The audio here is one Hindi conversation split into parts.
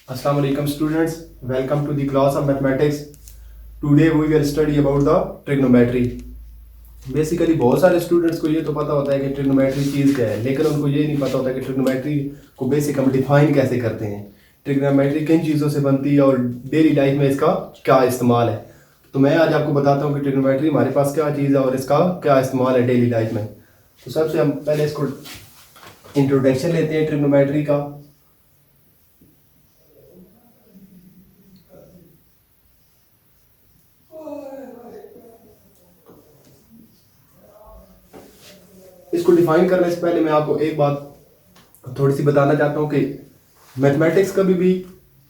Assalamu alaikum students, welcome to the class of mathematics. Today we will study about the trigonometry. Basically बहुत सारे स्टूडेंट्स को ये तो पता होता है कि ट्रिग्नोमेट्री चीज़ क्या है, लेकिन उनको ये नहीं पता होता कि ट्रिग्नोमेट्री को बेसिक हम डिफाइन कैसे करते हैं, ट्रिग्नोमेट्री किन चीज़ों से बनती है और डेली लाइफ में इसका क्या इस्तेमाल है। तो मैं आज आपको बताता हूँ कि ट्रिग्नोमेट्री हमारे पास क्या चीज़ है और इसका क्या इस्तेमाल है डेली लाइफ में। तो सबसे हम पहले इसको इंट्रोडक्शन लेते हैं ट्रिग्नोमेट्री का। इसको डिफाइन करने से पहले मैं आपको एक बात थोड़ी सी बताना चाहता हूँ कि मैथमेटिक्स कभी भी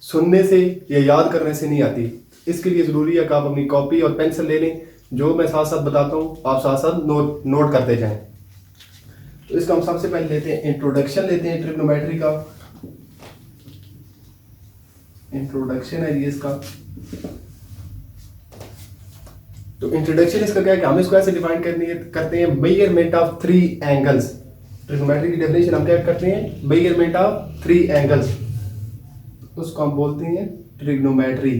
सुनने से या याद करने से नहीं आती। इसके लिए ज़रूरी है कि आप अपनी कॉपी और पेंसिल ले लें। जो मैं साथ साथ बताता हूँ आप साथ साथ नोट करते जाएं। तो इसका हम सबसे पहले लेते हैं इंट्रोडक्शन लेते हैं ट्रिग्नोमेट्री का। इंट्रोडक्शन है ये इसका। तो इंट्रोडक्शन इसका क्या है कि हम इसको ऐसे डिफाइन करते हैं measurement of three angles. Trigonometry की डेफिनेशन हम क्या करते हैं, मेजरमेंट ऑफ थ्री एंगल्स, उसको हम बोलते हैं trigonometry.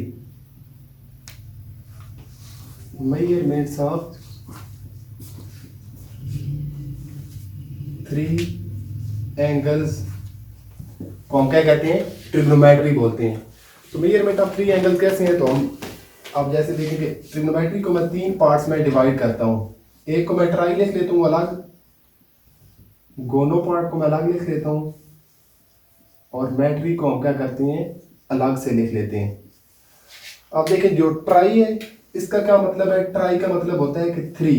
Measurements of three angles को हम क्या कहते हैं, ट्रिग्नोमेट्री बोलते हैं। तो मेजरमेंट ऑफ थ्री एंगल्स कैसे हैं, तो हम अब जैसे देखेंगे ट्रिग्नोमेट्री को मैं तीन पार्ट्स में डिवाइड करता हूँ। एक को मैं ट्राई लिख लेता हूँ अलग, गोनो पार्ट को मैं अलग लिख लेता हूँ, और मेट्री को हम क्या करते हैं अलग से लिख लेते हैं। अब देखें जो ट्राई है इसका क्या मतलब है, ट्राई का मतलब होता है कि थ्री।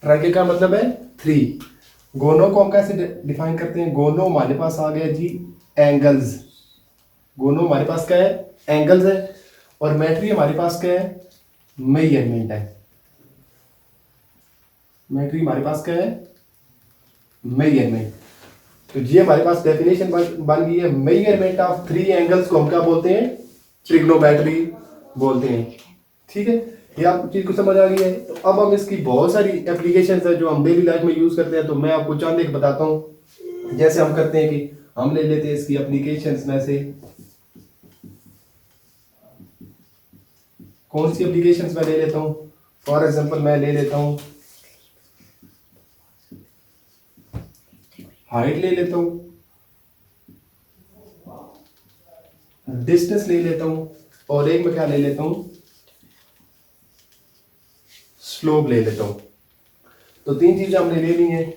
ट्राई का क्या मतलब है, थ्री। गोनो को हम कैसे डिफाइन करते हैं, गोनो हमारे पास आ गया जी एंगल्स। गोनो हमारे पास क्या है, एंगल्स है, और मेट्री हमारे पास क्या है, मेजरमेंट है। मेट्री हमारे पास क्या है, मेजरमेंट। तो ये हमारे पास डेफिनेशन बन गई है। मेजरमेंट ऑफ थ्री एंगल्स को हम क्या बोलते हैं, ट्रिग्नोमेट्री बोलते हैं। ठीक है, ये आप चीज को समझ आ गई है। तो अब हम इसकी बहुत सारी एप्लीकेशंस है जो हम डेली लाइफ में यूज करते हैं। तो मैं आपको चंद एक बताता हूँ। जैसे हम करते हैं कि हम ले लेते हैं इसकी एप्लीकेशंस में से, कौन सी एप्लीकेशंस मैं ले लेता हूँ। फॉर एग्जांपल मैं ले लेता हूँ हाइट ले लेता हूँ, डिस्टेंस ले लेता हूँ, और एक मैं क्या ले लेता हूँ, स्लोप ले लेता हूँ। तो तीन चीजें हमने ले ली हैं।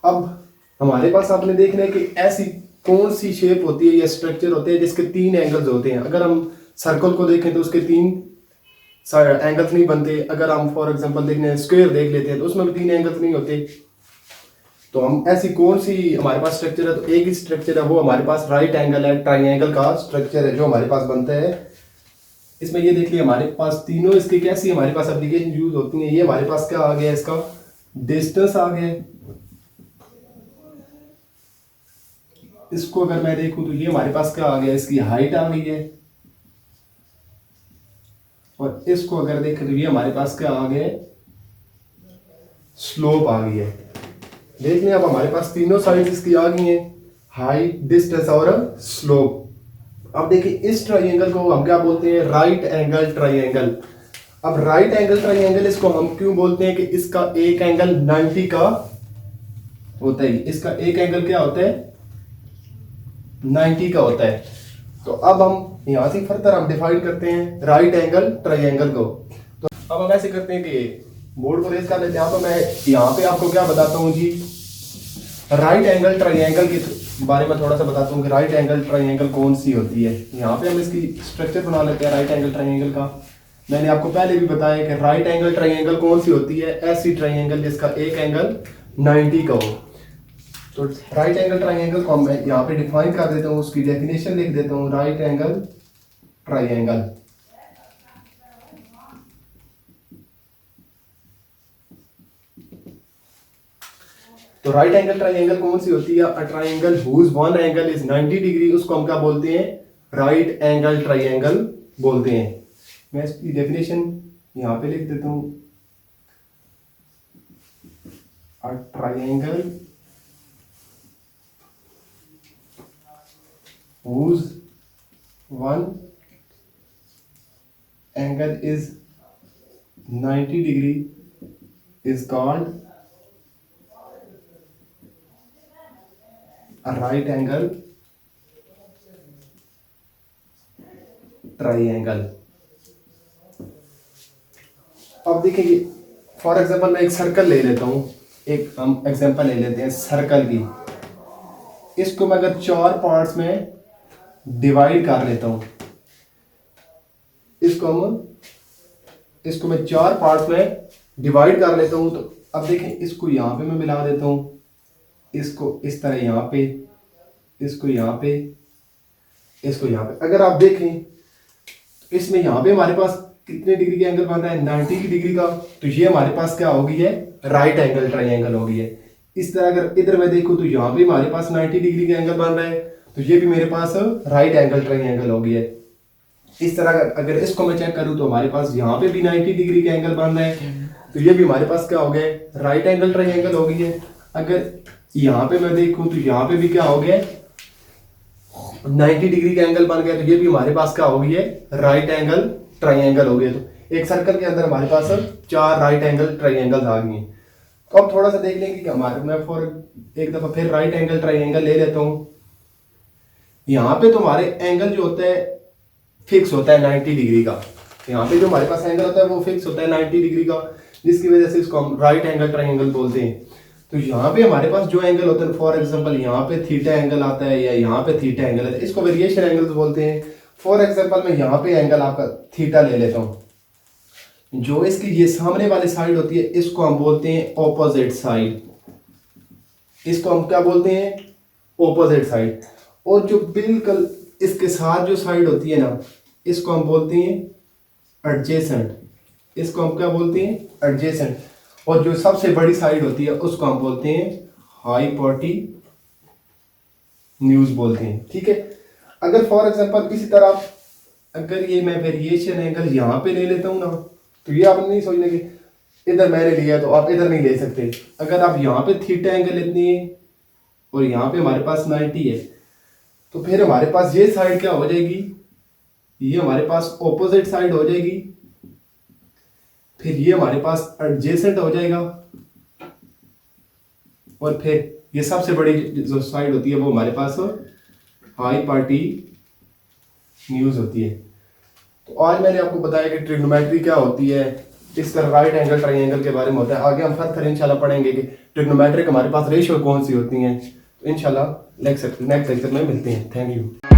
अब हमारे पास आपने देखना है कि ऐसी कौन सी शेप होती है या स्ट्रक्चर होते हैं जिसके तीन एंगल्स होते हैं। अगर हम सर्कल को देखें तो उसके तीन एंगल्स नहीं बनते। अगर हम फॉर एग्जांपल देखने स्क्वायर देख लेते हैं तो उसमें भी तीन एंगल्स नहीं होते। तो हम ऐसी कौन सी हमारे पास स्ट्रक्चर है, तो एक ही स्ट्रक्चर है, वो हमारे पास राइट एंगल है, ट्राइंगल का स्ट्रक्चर है जो हमारे पास बनता है। इसमें ये देखिए हमारे पास तीनों इसकी कैसी हमारे पास एप्लीकेशन यूज होती है। ये हमारे पास क्या आ गया, इसका डिस्टेंस आ गया। इसको अगर मैं देखूं तो ये हमारे पास क्या आ गया, इसकी हाइट आ गई है। और इसको अगर देखें तो ये हमारे पास क्या आ गया, स्लोप आ गई है। देख लें अब हमारे पास तीनों साइड इसकी आ गई हैं, हाइट, डिस्टेंस और स्लोप। अब देखिए इस ट्राइंगल को हम क्या बोलते हैं, राइट एंगल ट्राइंगल। अब राइट एंगल ट्राइंगल इसको हम क्यों बोलते हैं कि इसका एक एंगल 90 का होता है। इसका एक एंगल क्या होता है, 90 का होता है। तो अब हम यहां से फर्दर हम डिफाइन करते हैं राइट एंगल ट्राइंगल को। तो अब हम ऐसे करते हैं कि बोर्ड को रेज कर लेते हैं। तो मैं यहाँ पे आपको क्या बताता हूँ जी, राइट एंगल ट्राइंगल के बारे में थोड़ा सा बताता हूँ कि राइट एंगल ट्राइंगल कौन सी होती है। यहाँ पे हम इसकी स्ट्रक्चर बना लेते हैं राइट एंगल ट्राइंगल का। मैंने आपको पहले भी बताया कि राइट एंगल ट्राइंगल कौन सी होती है, ऐसी ट्राइंगल जिसका एक एंगल 90 का हो। तो राइट एंगल ट्राइंगल को मैं यहाँ पे डिफाइन कर देता हूँ, उसकी डेफिनेशन लिख देता हूँ, राइट एंगल ट्राइंगल। तो राइट एंगल ट्राइंगल कौन सी होती है, a triangle whose one angle is 90 degree, उसको हम क्या बोलते हैं, राइट एंगल ट्राइंगल बोलते हैं। मैं इसकी डेफिनेशन यहाँ पे लिख देता हूँ, a triangle whose one angle is 90 degree is called a right angle triangle। अब देखिए फॉर एग्जांपल मैं एक सर्कल ले लेता हूँ, एक हम एग्जांपल ले लेते हैं सर्कल की। इसको मैं अगर 4 पार्ट्स में डिवाइड कर लेता हूँ, इसको मैं 4 पार्ट्स में डिवाइड कर लेता हूँ, तो अब देखें इसको यहाँ पे मैं मिला देता हूँ, इसको इस तरह यहाँ पे, इसको यहाँ पे, इसको यहाँ पे। अगर आप देखें तो इसमें यहाँ पे हमारे पास कितने डिग्री का एंगल बन रहा है, 90 डिग्री का। तो ये हमारे पास क्या होगी है, राइट एंगल ट्राइंगल होगी है। इस तरह अगर इधर मैं देखूँ तो यहाँ पे हमारे पास 90 डिग्री का एंगल बन रहा है, तो ये भी मेरे पास राइट एंगल ट्राइंगल होगी है। इस तरह अगर इसको मैं चेक करूँ तो हमारे पास यहाँ पे भी 90 डिग्री का एंगल बन रहा है, तो ये भी हमारे पास क्या हो गया, राइट एंगल ट्राइंगल होगी है। अगर यहाँ पे मैं देखूँ तो यहाँ पे भी क्या हो गया, 90 डिग्री का एंगल बन गया, तो ये भी हमारे पास क्या हो गई है, राइट एंगल ट्राइंगल हो गया। तो एक सर्कल के अंदर हमारे पास 4 राइट एंगल ट्राइंगल आ गई हैं। तो अब थोड़ा सा देख लेंगे कि हमारे, मैं फॉर एक दफा फिर राइट एंगल ट्राइंगल ले लेता हूँ। यहाँ पे तो हमारे एंगल जो होता है फिक्स होता है 90 डिग्री का। यहाँ पे जो हमारे पास एंगल होता है वो फिक्स होता है 90 डिग्री का, जिसकी वजह से इसको हम राइट एंगल ट्राइंगल बोलते हैं। तो यहाँ पे हमारे पास जो एंगल होता है, फॉर एग्जांपल यहाँ पे थीटा एंगल आता है या यहाँ पे थीटा एंगल है, इसको वेरिएशन एंगल्स बोलते हैं। फॉर एग्जांपल मैं यहाँ पे एंगल आपका थीटा ले लेता हूँ, जो इसकी ये सामने वाली साइड होती है इसको हम बोलते हैं ऑपोजिट साइड। इसको हम क्या बोलते हैं, ऑपोजिट साइड। और जो बिल्कुल इसके साथ जो साइड होती है ना, इसको हम बोलते हैं एडजेसेंट। इसको हम क्या बोलते हैं, एडजेसेंट। और जो सबसे बड़ी साइड होती है उसको हम बोलते हैं हाइपोटेन्यूज बोलते हैं। ठीक है। अगर फॉर एग्जांपल इसी तरह अगर ये मैं वेरिएशन एंगल यहाँ पे ले लेता हूँ ना, तो ये आप नहीं सोचने कि इधर मैंने लिया तो आप इधर नहीं ले सकते। अगर आप यहाँ पे थीटा एंगल लेते हैं और यहाँ पे हमारे पास 90 है, तो फिर हमारे पास ये साइड क्या हो जाएगी, ये हमारे पास ऑपोजिट साइड हो जाएगी, फिर ये हमारे पास एडजेसेंट हो जाएगा, और फिर ये सबसे बड़ी जो साइड होती है वो हमारे पास हाइपोटेन्यूज होती है। तो आज मैंने आपको बताया कि ट्रिग्नोमेट्री क्या होती है, इस तरह राइट एंगल ट्राइंगल के बारे में होता है। आगे हम फर्दर इंशाल्लाह पढ़ेंगे कि ट्रिग्नोमेट्रिक हमारे पास रेशियो कौन सी होती हैं। तो इंशाल्लाह नेक्स्ट लेक्चर में मिलते हैं। Thank you.